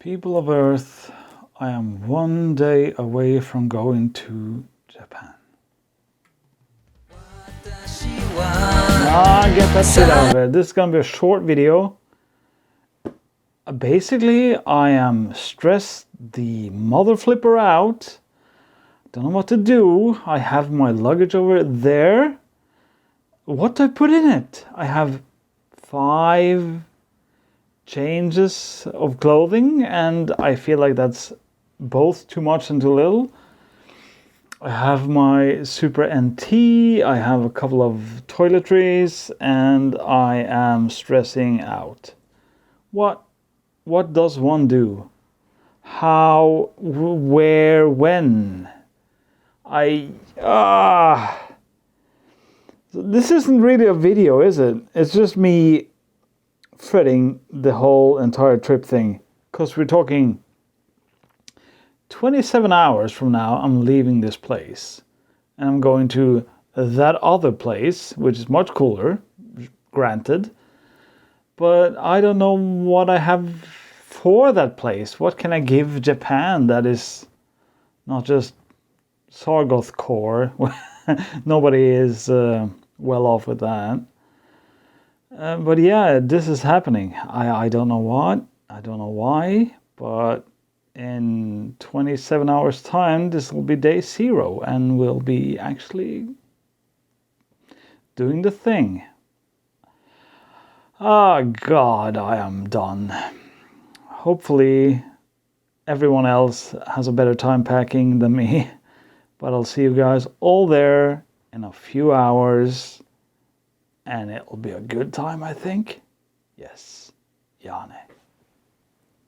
People of Earth, I am one day away from going to Japan. Get that shit out of it. This is gonna be a short video. Basically, I am stressed the mother flipper out. Don't know what to do. I have my luggage over there. What do I put in it? I have 5 changes of clothing, and I feel like that's both too much and too little. I have my Super NT, I have a couple of toiletries, and I am stressing out. What does one do? How, where, when? This isn't really a video, is it? It's just me fretting the whole entire trip thing, because we're talking 27 hours from now. I'm leaving this place and I'm going to that other place, which is much cooler, granted, but I don't know what I have for that place. What can I give Japan that is not just Sargoth core? Nobody is well off with that. But yeah, this is happening. I don't know what, I don't know why, but in 27 hours time, this will be day 0 and we'll be actually doing the thing. Oh God, I am done. Hopefully everyone else has a better time packing than me, but I'll see you guys all there in a few hours. And it'll be a good time, I think. Yes, Jane.